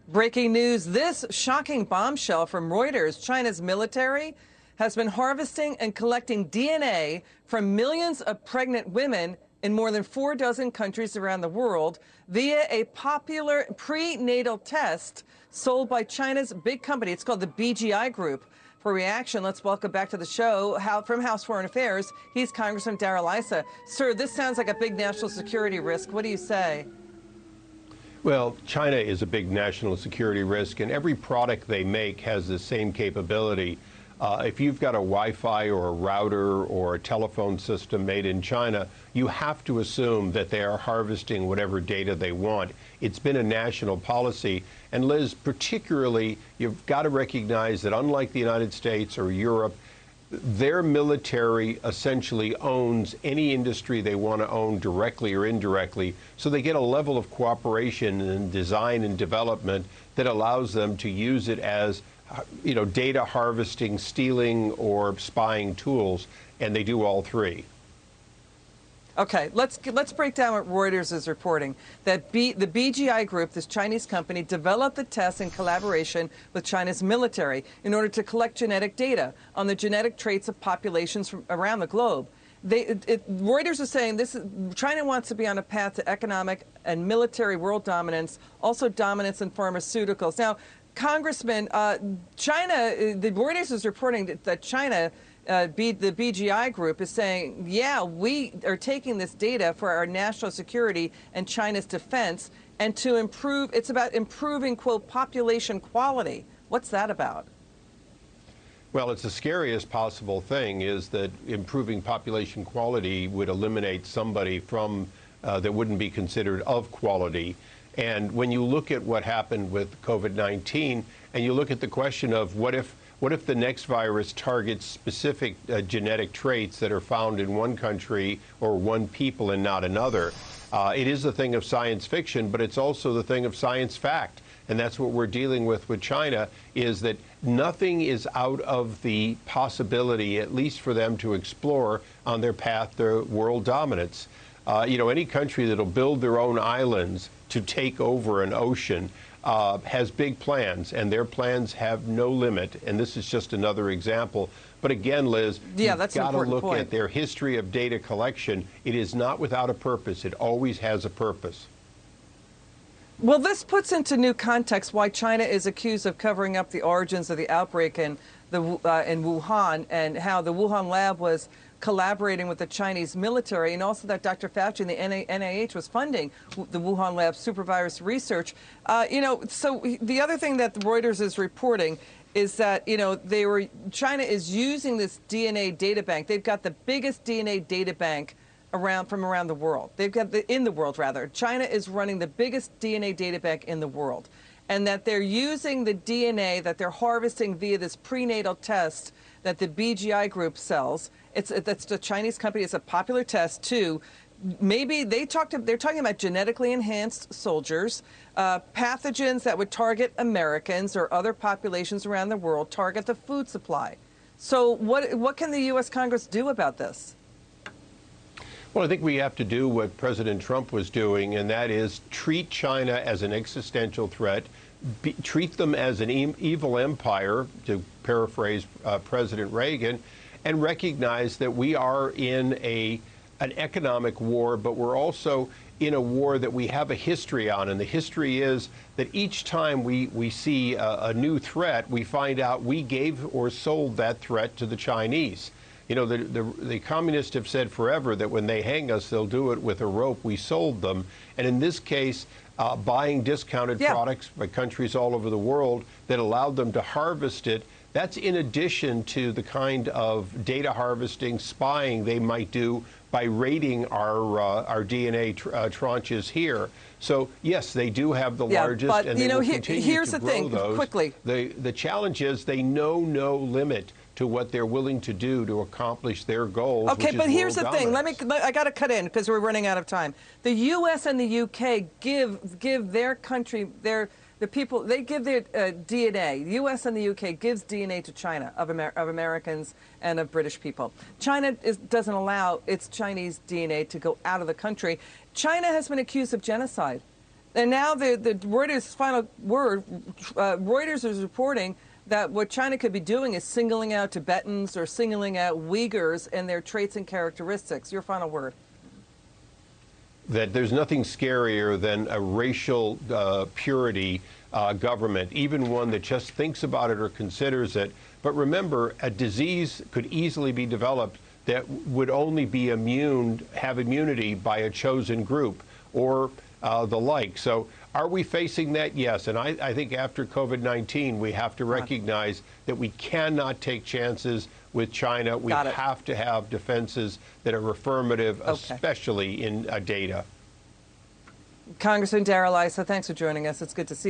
Breaking news, this shocking bombshell from Reuters. China's military has been harvesting and collecting DNA from millions of pregnant women in more than 4 dozen countries around the world via a popular prenatal test sold by China's big company. It's called the BGI Group. For reaction, let's welcome back to the show from House Foreign Affairs. He's Congressman Darrell Issa. Sir, this sounds like a big national security risk. What do you say? Well, China is a big national security risk, and every product they make has the same capability. If you've got a Wi-Fi or a router or a telephone system made in China, you have to assume that they are harvesting whatever data they want. It's been a national policy. And Liz, particularly, you've got to recognize that unlike the United States or Europe, their military essentially owns any industry they want to own directly or indirectly. So they get a level of cooperation in design and development that allows them to use it as, data harvesting, stealing, or spying tools. And they do all three. Okay, let's break down what Reuters is reporting. That the BGI Group, this Chinese company, developed the test in collaboration with China's military in order to collect genetic data on the genetic traits of populations from around the globe. Reuters is saying China wants to be on a path to economic and military world dominance, also dominance in pharmaceuticals. Now, Congressman, the Reuters is reporting that China, the BGI Group, is saying, yeah, we are taking this data for our national security and China's defense, and to improve, it's about improving, quote, population quality. What's that about? Well, it's the scariest possible thing is that improving population quality would eliminate somebody from that wouldn't be considered of quality. And when you look at what happened with COVID-19, and you look at the question of what if the next virus targets specific genetic traits that are found in one country or one people and not another? It is a thing of science fiction, but it's also the thing of science fact. And that's what we're dealing with China, is that nothing is out of the possibility, at least for them to explore on their path to world dominance. Any country that'll build their own islands to take over an ocean has big plans, and their plans have no limit. And this is just another example. But again, Liz, you've got to look at their history of data collection. It is not without a purpose. It always has a purpose. Well, this puts into new context why China is accused of covering up the origins of the outbreak in Wuhan, and how the Wuhan lab was collaborating with the Chinese military, and also that Dr. Fauci and the NIH was funding the Wuhan lab supervirus research. So the other thing that Reuters is reporting is that, China is using this DNA data bank. They've got the biggest DNA data bank from around the world. They've got in the world, rather. China is running the biggest DNA data bank in the world, and that they're using the DNA that they're harvesting via this prenatal test that the BGI Group sells. That's the Chinese company. It's a popular test too. Maybe they're talking about genetically enhanced soldiers, pathogens that would target Americans or other populations around the world, target the food supply. So what can the U.S. Congress do about this? Well, I think we have to do what President Trump was doing, and that is treat China as an existential threat, treat them as an evil empire, to paraphrase President Reagan, and recognize that we are in an economic war, but we're also in a war that we have a history on. And the history is that each time we see a new threat, we find out we gave or sold that threat to the Chinese. The communists have said forever that when they hang us, they'll do it with a rope. We sold them. And in this case, buying discounted products by countries all over the world that allowed them to harvest it, that's in addition to the kind of data harvesting, spying they might do by raiding our DNA tranches here. So, yes, they do have the largest, but, and they will continue here's to the grow thing, those. Quickly. The challenge is they know no limit to what they're willing to do to accomplish their goals. Okay, but here's the thing. I got to cut in because we're running out of time. The U.S. and the U.K. give their country, the people, they give their DNA. The U.S. and the U.K. gives DNA to China of Americans and of British people. China doesn't allow its Chinese DNA to go out of the country. China has been accused of genocide. And now the Reuters final word, Reuters is reporting that what China could be doing is singling out Tibetans or singling out Uyghurs and their traits and characteristics. Your final word. That there's nothing scarier than a racial purity government, even one that just thinks about it or considers it. But remember, a disease could easily be developed that would only be have immunity by a chosen group or the like. So are we facing that? Yes. And I think after COVID-19, we have to recognize that we cannot take chances with China. We have to have defenses that are affirmative, especially in data. Congressman Darrell Issa, thanks for joining us. It's good to see you.